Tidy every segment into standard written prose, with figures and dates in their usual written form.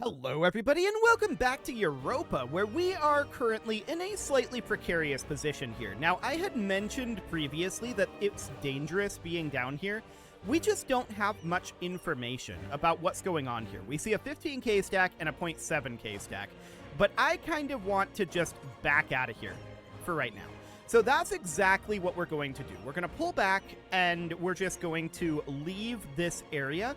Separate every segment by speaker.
Speaker 1: Hello everybody and welcome back to Europa, where we are currently in a slightly precarious position here. Now, I had mentioned previously that it's dangerous being down here. We just don't have much information about what's going on here. We see a 15k stack and a 0.7k stack, but I kind of want to just back out of here for right now. So that's exactly what we're going to do. We're going to pull back and we're just going to leave this area.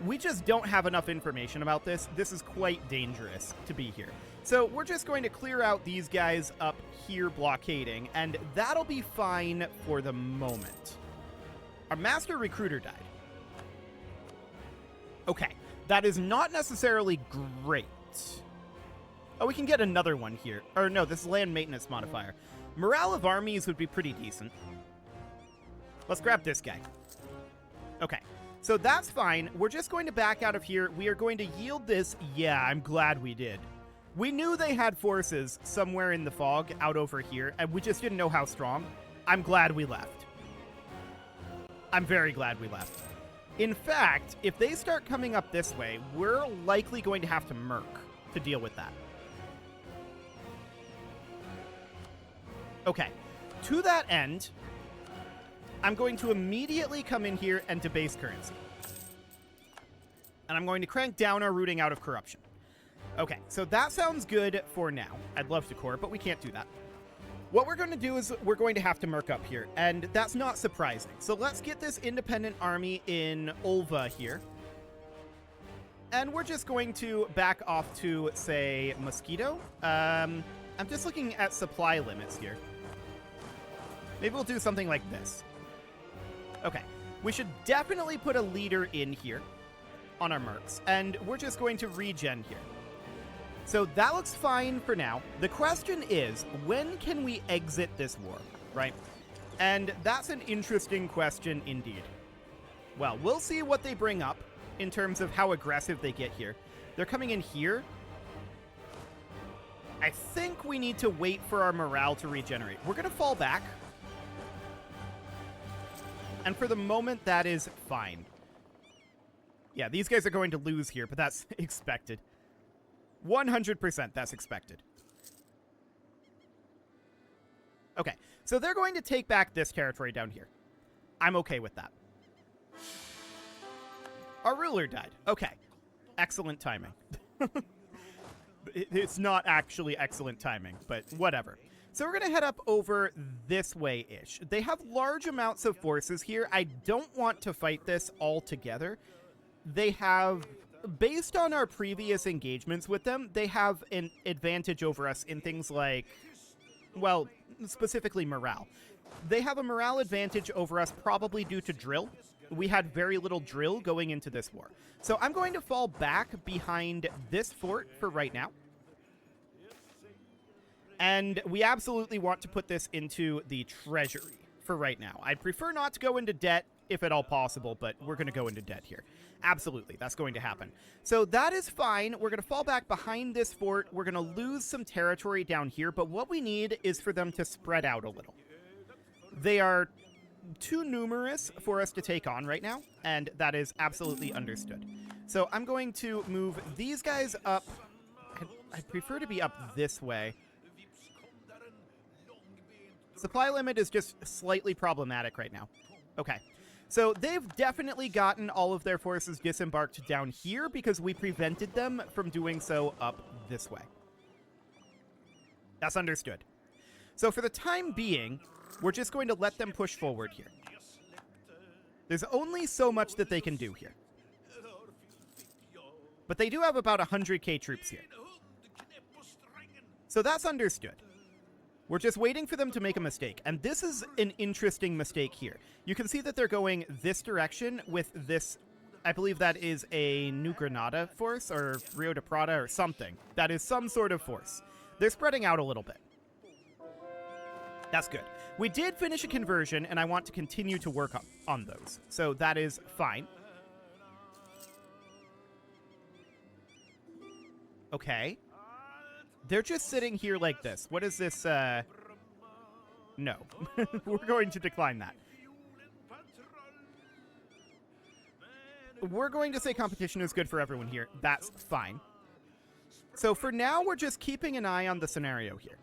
Speaker 1: We just don't have enough information about this. This is quite dangerous to be here. So we're just going to clear out these guys up here blockading, and that'll be fine for the moment. Our master recruiter died. Okay, that is not necessarily great. Oh, we can get another one here. Or no, this is land maintenance modifier. Morale of armies would be pretty decent. Let's grab this guy. Okay. So that's fine. We're just going to back out of here. We are going to yield this. Yeah, I'm glad we did. We knew they had forces somewhere in the fog out over here, and we just didn't know how strong. I'm glad we left. I'm very glad we left. In fact, if they start coming up this way, we're likely going to have to merc to deal with that. Okay. To that end, I'm going to immediately come in here and debase currency. And I'm going to crank down our rooting out of corruption. Okay, so that sounds good for now. I'd love to core, but we can't do that. What we're going to do is we're going to have to merc up here, and that's not surprising. So let's get this independent army in Ulva here. And we're just going to back off to, say, Mosquito. I'm just looking at supply limits here. Maybe we'll do something like this. Okay, we should definitely put a leader in here on our mercs, and we're just going to regen here. So that looks fine for now. The question is, when can we exit this war, right? And that's an interesting question indeed. Well, we'll see what they bring up in terms of how aggressive they get here. They're coming in here. I think we need to wait for our morale to regenerate. We're going to fall back. And for the moment, that is fine. Yeah, these guys are going to lose here, but that's expected. 100% that's expected. Okay, so they're going to take back this territory down here. I'm okay with that. Our ruler died. Okay. Excellent timing. It's not actually excellent timing, but whatever. So we're going to head up over this way-ish. They have large amounts of forces here. I don't want to fight this all together. They have, based on our previous engagements with them, they have an advantage over us in things like, well, specifically morale. They have a morale advantage over us probably due to drill. We had very little drill going into this war. So I'm going to fall back behind this fort for right now. And we absolutely want to put this into the treasury for right now. I'd prefer not to go into debt, if at all possible, but we're going to go into debt here. Absolutely, that's going to happen. So that is fine. We're going to fall back behind this fort. We're going to lose some territory down here, but what we need is for them to spread out a little. They are too numerous for us to take on right now, and that is absolutely understood. So I'm going to move these guys up. I'd prefer to be up this way. Supply limit is just slightly problematic right now. Okay. So they've definitely gotten all of their forces disembarked down here because we prevented them from doing so up this way. That's understood. So for the time being, we're just going to let them push forward here. There's only so much that they can do here. But they do have about 100k troops here. So that's understood. We're just waiting for them to make a mistake. And this is an interesting mistake here. You can see that they're going this direction with this, I believe that is a New Granada force or Rio de Prata or something. That is some sort of force. They're spreading out a little bit. That's good. We did finish a conversion, and I want to continue to work on those. So that is fine. Okay. They're just sitting here like this. What is this? No. We're going to decline that. We're going to say competition is good for everyone here. That's fine. So for now, we're just keeping an eye on the scenario here.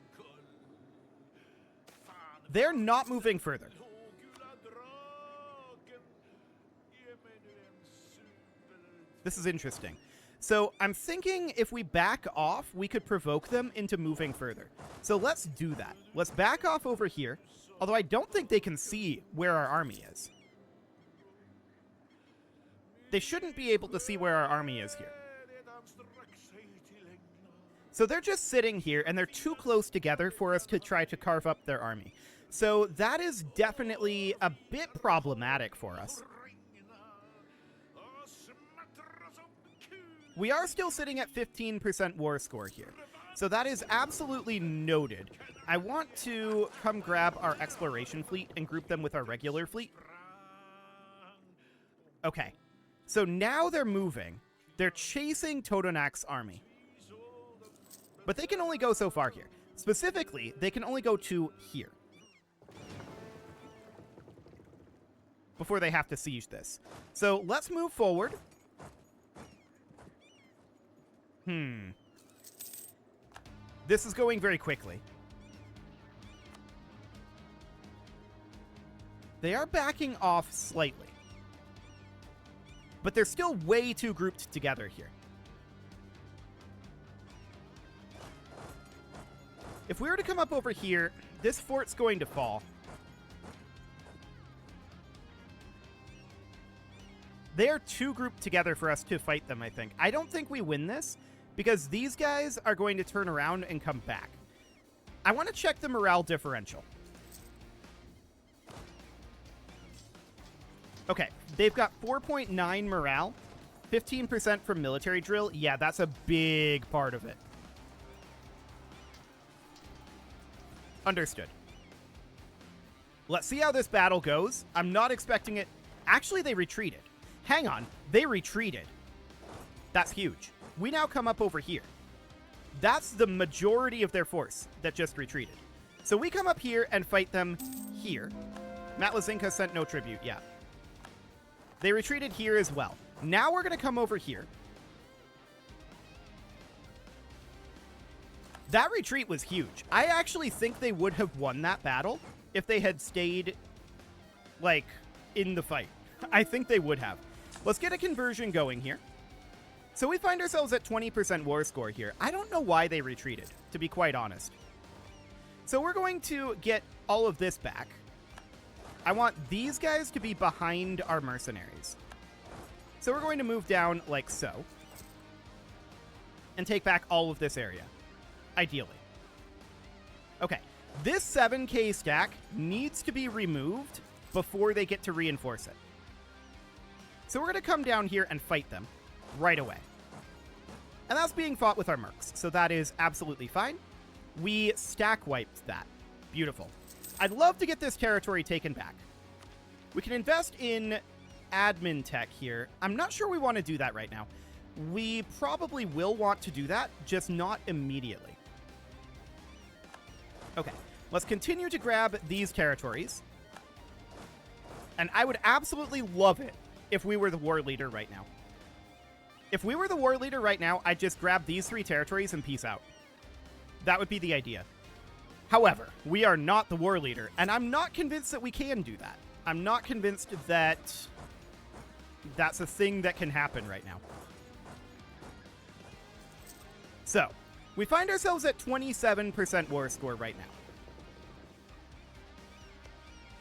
Speaker 1: They're not moving further. This is interesting. So I'm thinking if we back off, we could provoke them into moving further. So let's do that. Let's back off over here. Although I don't think they can see where our army is. They shouldn't be able to see where our army is here. So they're just sitting here, and they're too close together for us to try to carve up their army. So that is definitely a bit problematic for us. We are still sitting at 15% war score here. So that is absolutely noted. I want to come grab our exploration fleet and group them with our regular fleet. Okay. So now they're moving. They're chasing Todonac's army. But they can only go so far here. Specifically, they can only go to here. Before they have to siege this. So let's move forward. This is going very quickly. They are backing off slightly. But they're still way too grouped together here. If we were to come up over here, this fort's going to fall. They are too grouped together for us to fight them, I think. I don't think we win this, because these guys are going to turn around and come back. I want to check the morale differential. Okay, they've got 4.9 morale, 15% from military drill. Yeah, that's a big part of it. Understood. Let's see how this battle goes. I'm not expecting it. Actually, they retreated. Hang on, they retreated. That's huge. We now come up over here. That's the majority of their force that just retreated. So we come up here and fight them here. Matlazinka sent no tribute, yeah. They retreated here as well. Now we're going to come over here. That retreat was huge. I actually think they would have won that battle if they had stayed, like, in the fight. I think they would have. Let's get a conversion going here. So we find ourselves at 20% war score here. I don't know why they retreated, to be quite honest. So we're going to get all of this back. I want these guys to be behind our mercenaries. So we're going to move down like so. And take back all of this area. Ideally. Okay. This 7k stack needs to be removed before they get to reinforce it. So we're going to come down here and fight them right away. And that's being fought with our mercs, so that is absolutely fine. We stack wiped that. Beautiful. I'd love to get this territory taken back. We can invest in admin tech here. I'm not sure we want to do that right now. We probably will want to do that, just not immediately. Okay, let's continue to grab these territories. And I would absolutely love it if we were the war leader right now. If we were the war leader right now, I'd just grab these 3 territories and peace out. That would be the idea. However, we are not the war leader, and I'm not convinced that we can do that. I'm not convinced that that's a thing that can happen right now. So, we find ourselves at 27% war score right now.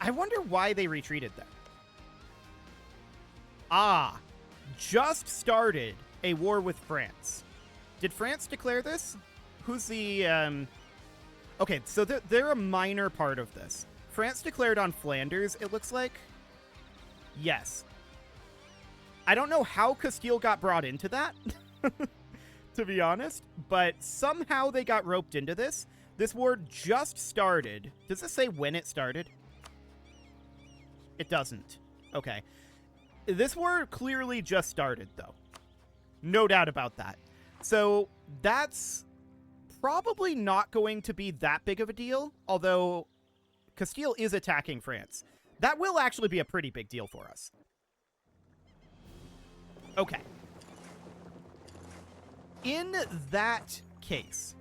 Speaker 1: I wonder why they retreated there. Ah, just started a war with France. Did France declare this? Who's the, Okay, so they're a minor part of this. France declared on Flanders, it looks like. Yes. I don't know how Castile got brought into that, to be honest, but somehow they got roped into this. This war just started. Does it say when it started? It doesn't. Okay. This war clearly just started, though. No doubt about that. So that's probably not going to be that big of a deal, although Castile is attacking France. That will actually be a pretty big deal for us. Okay. In that case,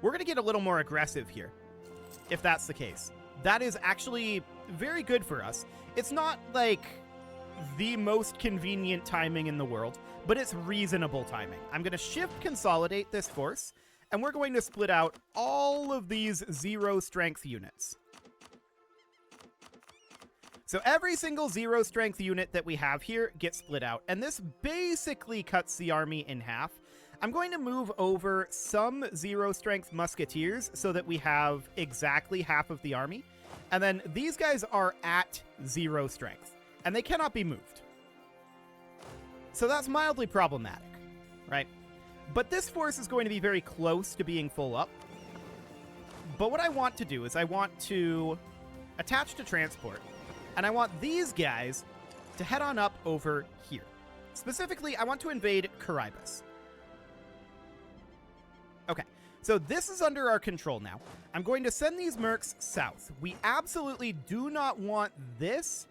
Speaker 1: we're going to get a little more aggressive here, if that's the case. That is actually very good for us. It's not, like, the most convenient timing in the world, but it's reasonable timing. I'm going to shift consolidate this force, and we're going to split out all of these 0 strength units. So every single 0 strength unit that we have here gets split out, and this basically cuts the army in half. I'm going to move over some 0 strength musketeers so that we have exactly half of the army, and then these guys are at 0 strength, and they cannot be moved. So that's mildly problematic, right? But this force is going to be very close to being full up. But what I want to do is I want to attach to transport, and I want these guys to head on up over here. Specifically, I want to invade Caribus. Okay, so this is under our control now. I'm going to send these mercs south. We absolutely do not want this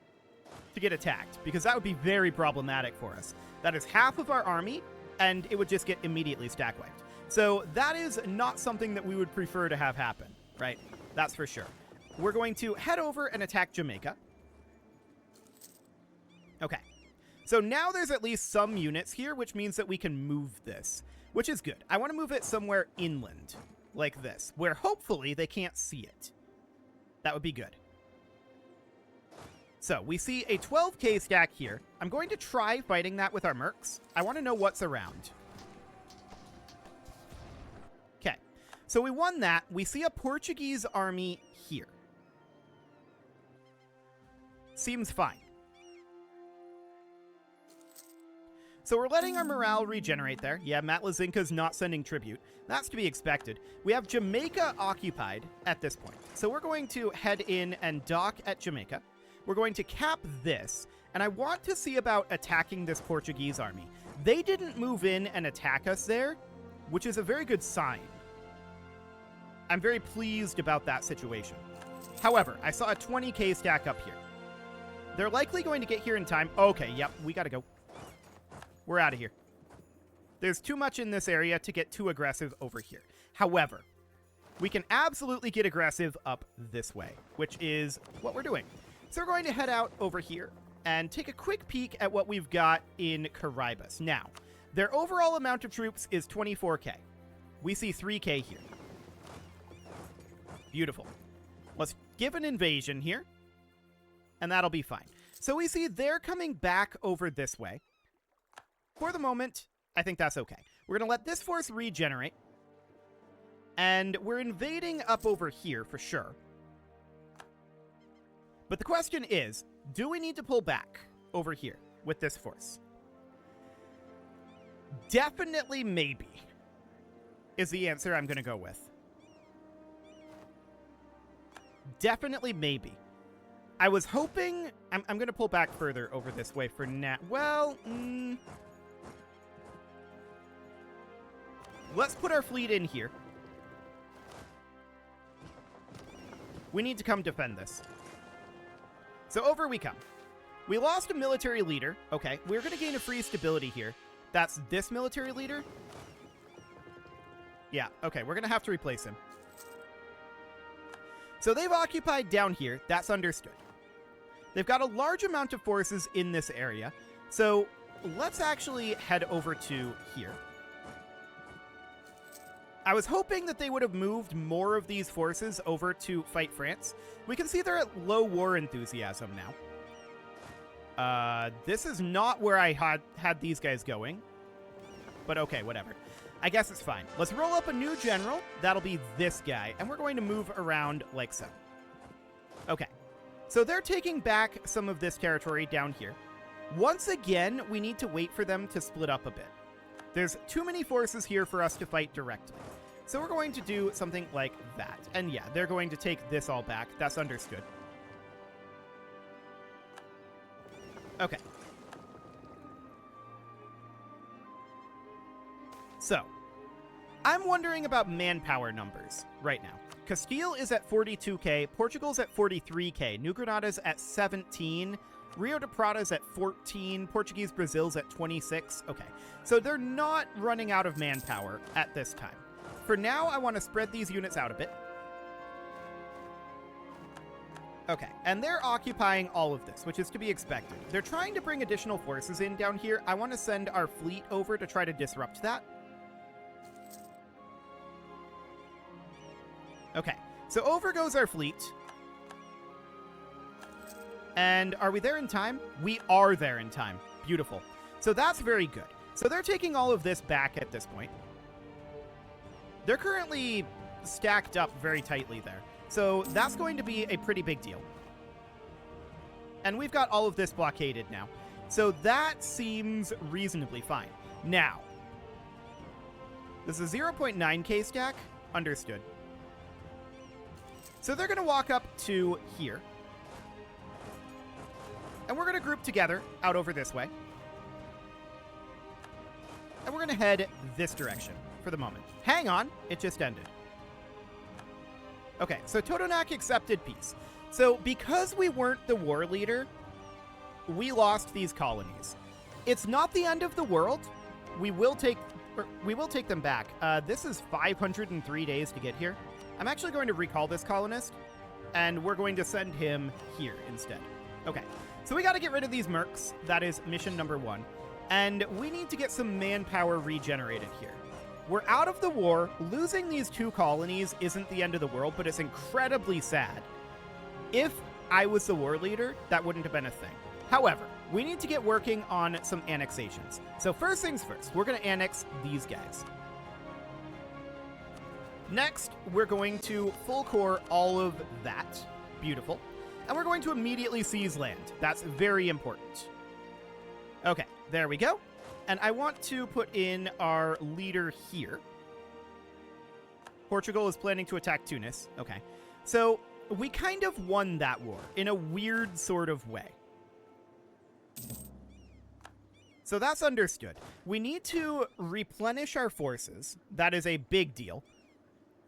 Speaker 1: to get attacked, because that would be very problematic for us. That is half of our army, and it would just get immediately stack wiped. So that is not something that we would prefer to have happen, right? That's for sure. We're going to head over and attack Jamaica. Okay, so now there's at least some units here, which means that we can move this, which is good. I want to move it somewhere inland, like this, where hopefully they can't see it. That would be good. So we see a 12k stack here. I'm going to try fighting that with our mercs. I want to know what's around. Okay, so we won that. We see a Portuguese army here. Seems fine. So we're letting our morale regenerate there. Yeah, Matt Lazinka's not sending tribute. That's to be expected. We have Jamaica occupied at this point. So we're going to head in and dock at Jamaica. We're going to cap this, and I want to see about attacking this Portuguese army. They didn't move in and attack us there, which is a very good sign. I'm very pleased about that situation. However, I saw a 20k stack up here. They're likely going to get here in time. Okay, yep, we gotta go. We're out of here. There's too much in this area to get too aggressive over here. However, we can absolutely get aggressive up this way, which is what we're doing. So we're going to head out over here and take a quick peek at what we've got in Caribus. Now, their overall amount of troops is 24k. We see 3k here. Beautiful. Let's give an invasion here, and that'll be fine. So we see they're coming back over this way. For the moment, I think that's okay. We're going to let this force regenerate, and we're invading up over here for sure. But the question is, do we need to pull back over here with this force? Definitely maybe is the answer I'm going to go with. Definitely maybe. I was hoping... I'm going to pull back further over this way for now. Well, let's put our fleet in here. We need to come defend this. So over we come. We lost a military leader. Okay, we're going to gain a free stability here. That's this military leader? Yeah, okay, we're going to have to replace him. So they've occupied down here. That's understood. They've got a large amount of forces in this area. So let's actually head over to here. I was hoping that they would have moved more of these forces over to fight France. We can see they're at low war enthusiasm now. This is not where I had these guys going. But okay, whatever. I guess it's fine. Let's roll up a new general. That'll be this guy. And we're going to move around like so. Okay. So they're taking back some of this territory down here. Once again, we need to wait for them to split up a bit. There's too many forces here for us to fight directly. So we're going to do something like that. And yeah, they're going to take this all back. That's understood. Okay. So, I'm wondering about manpower numbers right now. Castile is at 42k, Portugal's at 43k, New Granada's at 17. Rio de Prata's at 14. Portuguese Brazil's at 26. Okay, so they're not running out of manpower at this time. For now, I want to spread these units out a bit. Okay, and they're occupying all of this, which is to be expected. They're trying to bring additional forces in down here. I want to send our fleet over to try to disrupt that. Okay, so over goes our fleet. And are we there in time? We are there in time. Beautiful. So that's very good. So they're taking all of this back at this point. They're currently stacked up very tightly there. So that's going to be a pretty big deal. And we've got all of this blockaded now. So that seems reasonably fine. Now, this is a 0.9k stack. Understood. So they're going to walk up to here. And we're going to group together out over this way. And we're going to head this direction for the moment. Hang on. It just ended. Okay, so Totonac accepted peace. So because we weren't the war leader, we lost these colonies. It's not the end of the world. We will take them back. This is 503 days to get here. I'm actually going to recall this colonist, and we're going to send him here instead. Okay, so we got to get rid of these mercs. That is mission number 1. And we need to get some manpower regenerated here. We're out of the war. Losing these 2 colonies isn't the end of the world, but it's incredibly sad. If I was the war leader, that wouldn't have been a thing. However, we need to get working on some annexations. So first things first, we're going to annex these guys. Next, we're going to full core all of that. Beautiful. And we're going to immediately seize land. That's very important. Okay, there we go. And I want to put in our leader here. Portugal is planning to attack Tunis. Okay. So we kind of won that war in a weird sort of way. So that's understood. We need to replenish our forces. That is a big deal.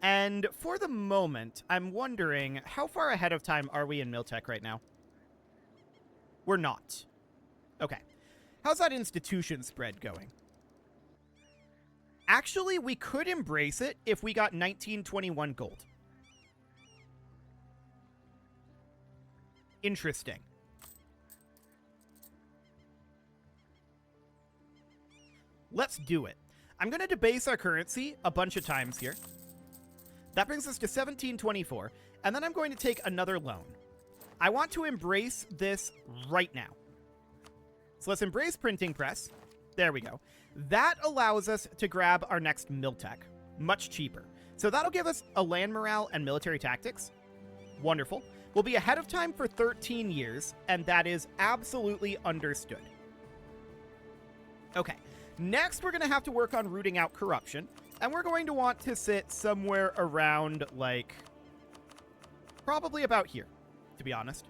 Speaker 1: And for the moment, I'm wondering, how far ahead of time are we in Miltech right now? We're not. Okay. How's that institution spread going? Actually, we could embrace it if we got 1921 gold. Interesting. Let's do it. I'm going to debase our currency a bunch of times here. That brings us to 1724, and then I'm going to take another loan. I want to embrace this right now. So let's embrace printing press. There we go. That allows us to grab our next Miltech, much cheaper. So that'll give us a land morale and military tactics. Wonderful. We'll be ahead of time for 13 years, and that is absolutely understood. Okay, next we're going to have to work on rooting out corruption, and we're going to want to sit somewhere around, like, probably about here, to be honest.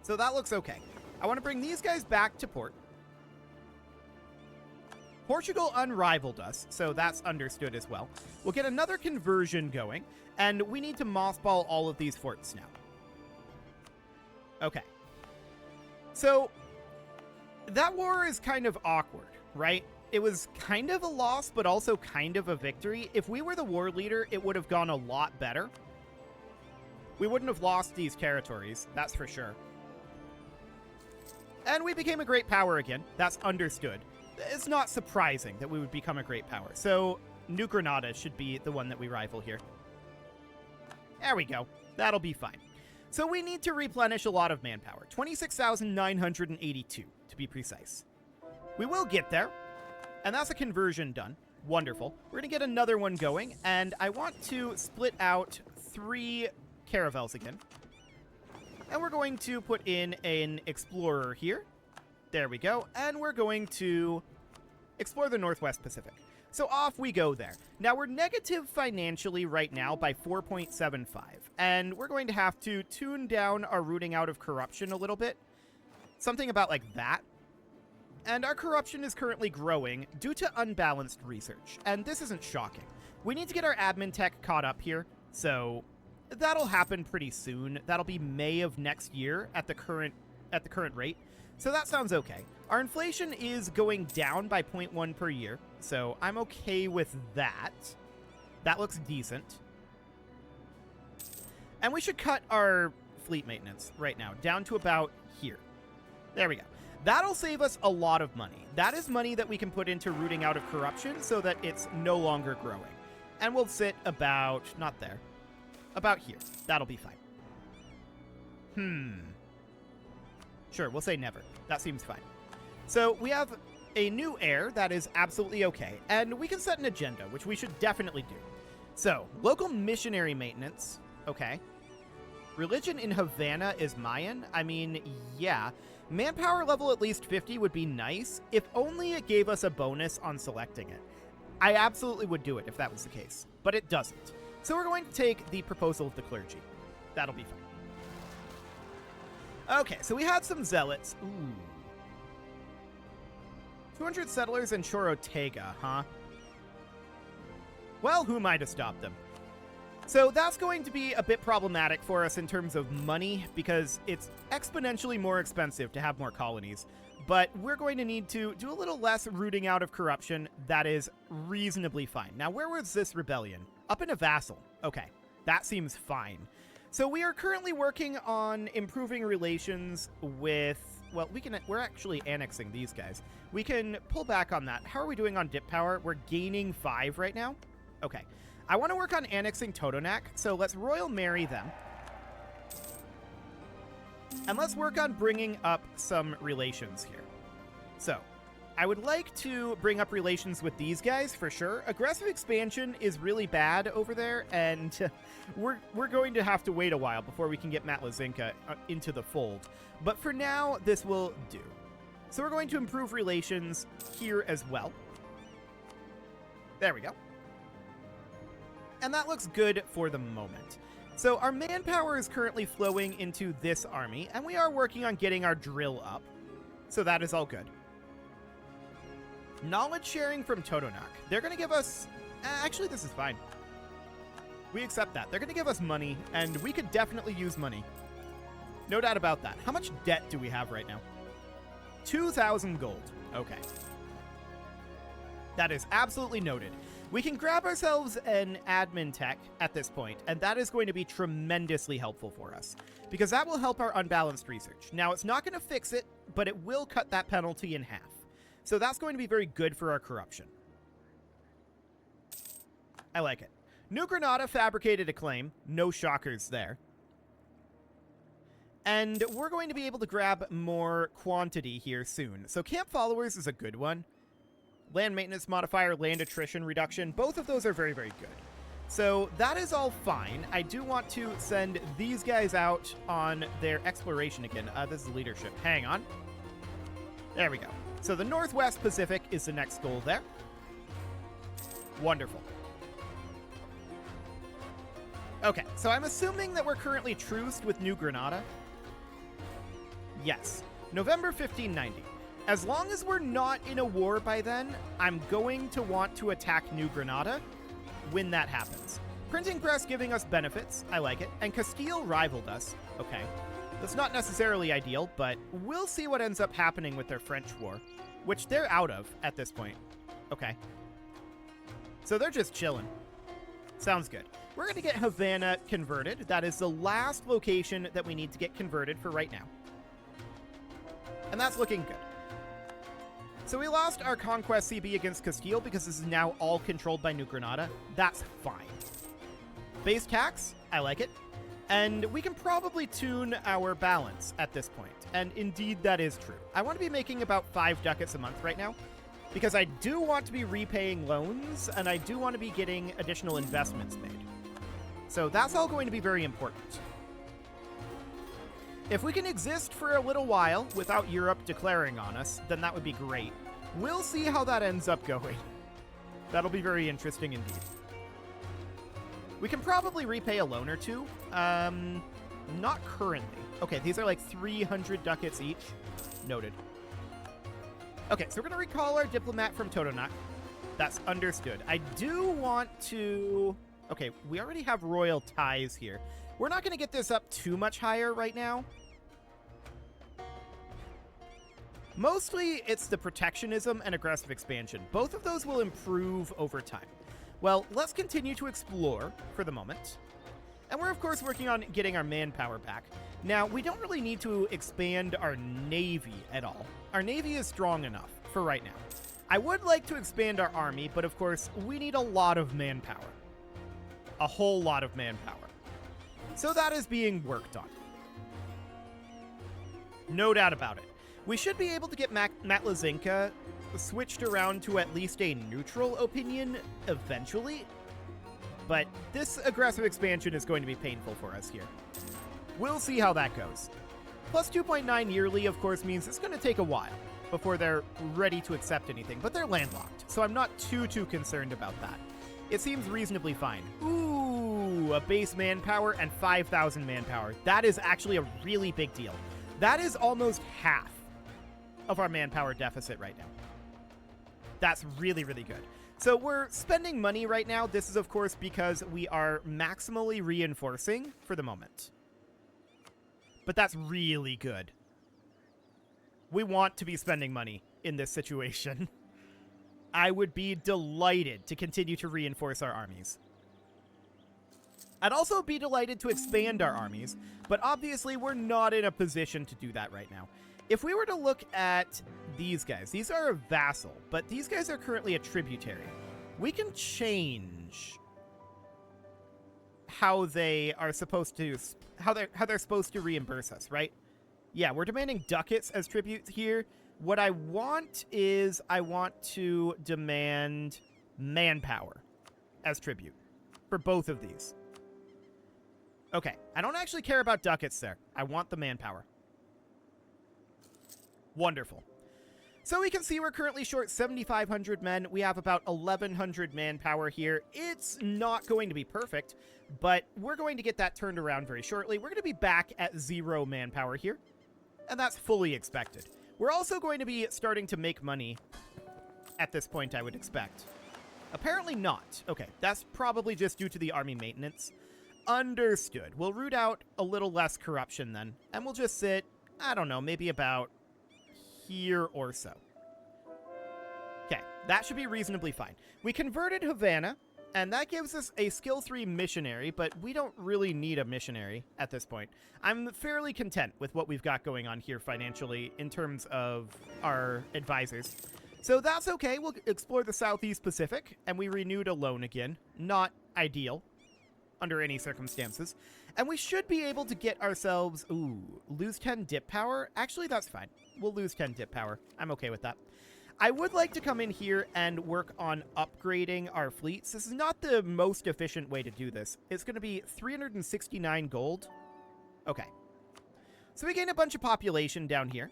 Speaker 1: So that looks okay. I want to bring these guys back to port. Portugal unrivaled us, so that's understood as well. We'll get another conversion going, and we need to mothball all of these forts now. Okay. So, that war is kind of awkward, right? It was kind of a loss, but also kind of a victory. If we were the war leader, it would have gone a lot better. We wouldn't have lost these territories, that's for sure. And we became a great power again. That's understood. It's not surprising that we would become a great power. So, New Granada should be the one that we rival here. There we go. That'll be fine. So we need to replenish a lot of manpower. 26,982, to be precise. We will get there. And that's a conversion done. Wonderful. We're going to get another one going. And I want to split out 3 caravels again. And we're going to put in an explorer here. There we go. And we're going to explore the Northwest Pacific. So off we go there. Now we're negative financially right now by 4.75. And we're going to have to tune down our rooting out of corruption a little bit. Something about like that. And our corruption is currently growing due to unbalanced research. And this isn't shocking. We need to get our admin tech caught up here. So that'll happen pretty soon. That'll be May of next year at the current rate. So that sounds okay. Our inflation is going down by 0.1 per year, so I'm okay with that. That looks decent. And we should cut our fleet maintenance right now down to about here. There we go. That'll save us a lot of money. That is money that we can put into rooting out of corruption so that it's no longer growing. And we'll sit about, not there, about here. That'll be fine. Sure, we'll say never. That seems fine. So we have a new heir that is absolutely okay. And we can set an agenda, which we should definitely do. So, local missionary maintenance. Okay. Religion in Havana is Mayan. I mean, yeah. Manpower level at least 50 would be nice, if only it gave us a bonus on selecting it. I absolutely would do it if that was the case, but it doesn't. So we're going to take the proposal of the clergy. That'll be fine. Okay, so we had some zealots. Ooh. 200 settlers in Chorotega, huh? Well, who am I to stop them? So that's going to be a bit problematic for us in terms of money, because it's exponentially more expensive to have more colonies. But we're going to need to do a little less rooting out of corruption. That is reasonably fine. Now, where was this rebellion? Up in a vassal. Okay, that seems fine. So we are currently working on improving relations with... Well, we're actually annexing these guys. We can pull back on that. How are we doing on dip power? We're gaining 5 right now. Okay. I want to work on annexing Totonac, so let's royal marry them. And let's work on bringing up some relations here. So, I would like to bring up relations with these guys for sure. Aggressive expansion is really bad over there, and we're going to have to wait a while before we can get Matlazinka into the fold. But for now, this will do. So we're going to improve relations here as well. There we go. And that looks good for the moment. So our manpower is currently flowing into this army, and we are working on getting our drill up. So that is all good. Knowledge sharing from Totonac. They're going to give us... actually, this is fine. We accept that. They're going to give us money, and we could definitely use money. No doubt about that. How much debt do we have right now? 2,000 gold. Okay. That is absolutely noted. We can grab ourselves an admin tech at this point, and that is going to be tremendously helpful for us, because that will help our unbalanced research. Now, it's not going to fix it, but it will cut that penalty in half. So that's going to be very good for our corruption. I like it. New Granada fabricated a claim. No shockers there. And we're going to be able to grab more quantity here soon. So camp followers is a good one. Land maintenance modifier, land attrition reduction, both of those are very, very good. So that is all fine. I do want to send these guys out on their exploration again. This is leadership. Hang on. There we go. So the Northwest Pacific is the next goal there. Wonderful. Okay, so I'm assuming that we're currently truced with New Granada. Yes. November 1590. As long as we're not in a war by then, I'm going to want to attack New Granada when that happens. Printing press giving us benefits. I like it. And Castile rivaled us. Okay. That's not necessarily ideal, but we'll see what ends up happening with their French war, which they're out of at this point. Okay. So they're just chilling. Sounds good. We're going to get Havana converted. That is the last location that we need to get converted for right now. And that's looking good. So we lost our Conquest CB against Castile because this is now all controlled by New Granada. That's fine. Base tax, I like it. And we can probably tune our balance at this point. And indeed, that is true. I want to be making about 5 ducats a month right now, because I do want to be repaying loans, and I do want to be getting additional investments made. So that's all going to be very important. If we can exist for a little while without Europe declaring on us, then that would be great. We'll see how that ends up going. That'll be very interesting indeed. We can probably repay a loan or two. Not currently. Okay, these are like 300 ducats each. Noted. Okay, so we're going to recall our diplomat from Totonac. That's understood. I do want to... Okay, we already have royal ties here. We're not going to get this up too much higher right now. Mostly, it's the protectionism and aggressive expansion. Both of those will improve over time. Well, let's continue to explore for the moment. And we're, of course, working on getting our manpower back. Now, we don't really need to expand our navy at all. Our navy is strong enough for right now. I would like to expand our army, but of course, we need a lot of manpower. A whole lot of manpower. So that is being worked on. No doubt about it. We should be able to get Matlazinka switched around to at least a neutral opinion eventually. But this aggressive expansion is going to be painful for us here. We'll see how that goes. Plus 2.9 yearly, of course, means it's going to take a while before they're ready to accept anything. But they're landlocked, so I'm not too concerned about that. It seems reasonably fine. Ooh, a base manpower and 5,000 manpower. That is actually a really big deal. That is almost half of our manpower deficit right now. That's really, really good. So we're spending money right now. This is, of course, because we are maximally reinforcing for the moment. But that's really good. We want to be spending money in this situation. I would be delighted to continue to reinforce our armies. I'd also be delighted to expand our armies, but obviously we're not in a position to do that right now. If we were to look at these guys, these are a vassal, but these guys are currently a tributary. We can change how they are supposed to, how they're supposed to reimburse us, right? Yeah, we're demanding ducats as tribute here. What I want is I want to demand manpower as tribute for both of these. Okay, I don't actually care about ducats there. I want the manpower. Wonderful. So we can see we're currently short 7,500 men. We have about 1,100 manpower here. It's not going to be perfect, but we're going to get that turned around very shortly. We're going to be back at 0 manpower here, and that's fully expected. We're also going to be starting to make money at this point, I would expect. Apparently not. Okay, that's probably just due to the army maintenance. Understood. We'll root out a little less corruption then, and we'll just sit, I don't know, maybe about here or so. Okay, that should be reasonably fine. We converted Havana, and that gives us a skill 3 missionary, but we don't really need a missionary at this point. I'm fairly content with what we've got going on here financially in terms of our advisors. So that's okay. We'll explore the Southeast Pacific, and we renewed a loan again. Not ideal under any circumstances. And we should be able to get ourselves... Ooh, lose 10 dip power? Actually, that's fine. We'll lose 10 dip power. I'm okay with that. I would like to come in here and work on upgrading our fleets. This is not the most efficient way to do this. It's going to be 369 gold. Okay. So we gain a bunch of population down here.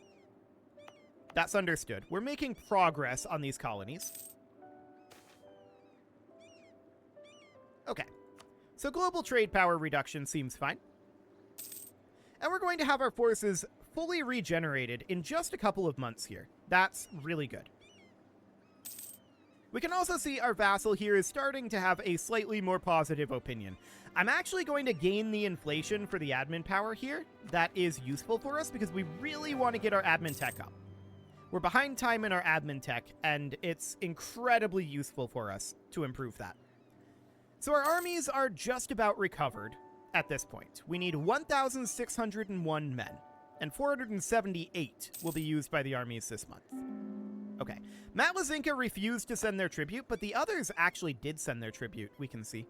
Speaker 1: That's understood. We're making progress on these colonies. Okay. So global trade power reduction seems fine. And we're going to have our forces fully regenerated in just a couple of months here. That's really good. We can also see our vassal here is starting to have a slightly more positive opinion. I'm actually going to gain the inflation for the admin power here. That is useful for us because we really want to get our admin tech up. We're behind time in our admin tech, and it's incredibly useful for us to improve that. So our armies are just about recovered at this point. We need 1,601 men, and 478 will be used by the armies this month. Okay. Matlazinka refused to send their tribute, but the others actually did send their tribute, we can see.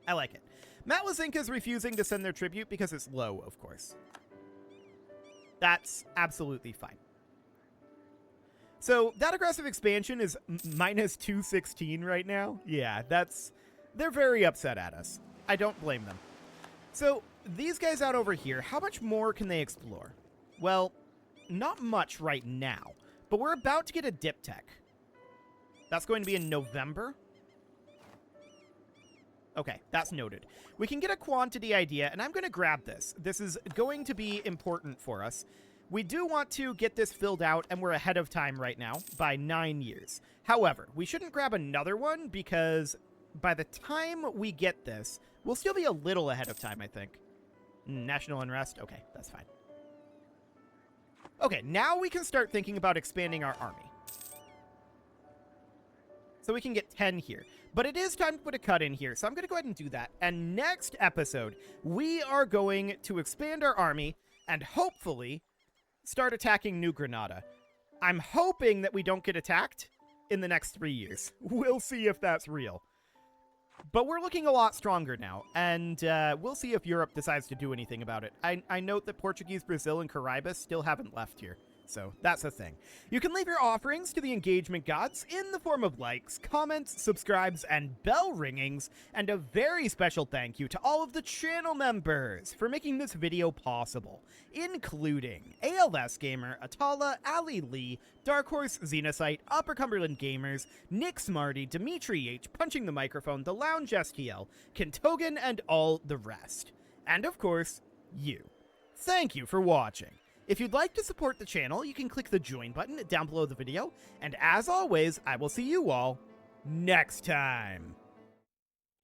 Speaker 1: I like it. Matlazinka's refusing to send their tribute because it's low, of course. That's absolutely fine. So that aggressive expansion is minus 216 right now. Yeah, they're very upset at us. I don't blame them. So these guys out over here, how much more can they explore? Well, not much right now, but we're about to get a dip tech. That's going to be in November. Okay, that's noted. We can get a quantity idea, and I'm going to grab this. This is going to be important for us. We do want to get this filled out, and we're ahead of time right now by 9 years. However, we shouldn't grab another one because by the time we get this, we'll still be a little ahead of time, I think. National unrest? Okay, that's fine. Okay, now we can start thinking about expanding our army. So we can get 10 here. But it is time to put a cut in here, so I'm going to go ahead and do that. And next episode, we are going to expand our army and hopefully start attacking New Granada. I'm hoping that we don't get attacked in the next 3 years. We'll see if that's real. But we're looking a lot stronger now, and we'll see if Europe decides to do anything about it. I note that Portuguese, Brazil, and Caribus still haven't left here. So that's a thing. You can leave your offerings to the engagement gods in the form of likes, comments, subscribes, and bell ringings, and a very special thank you to all of the channel members for making this video possible, including ALS Gamer, Atala, Ali Lee, Dark Horse, Xenocyte, Upper Cumberland Gamers, Nick Smarty, Dimitri H, Punching the Microphone, The Lounge STL, Kentogan, and all the rest. And of course, you. Thank you for watching. If you'd like to support the channel, you can click the join button down below the video, and as always, I will see you all next time.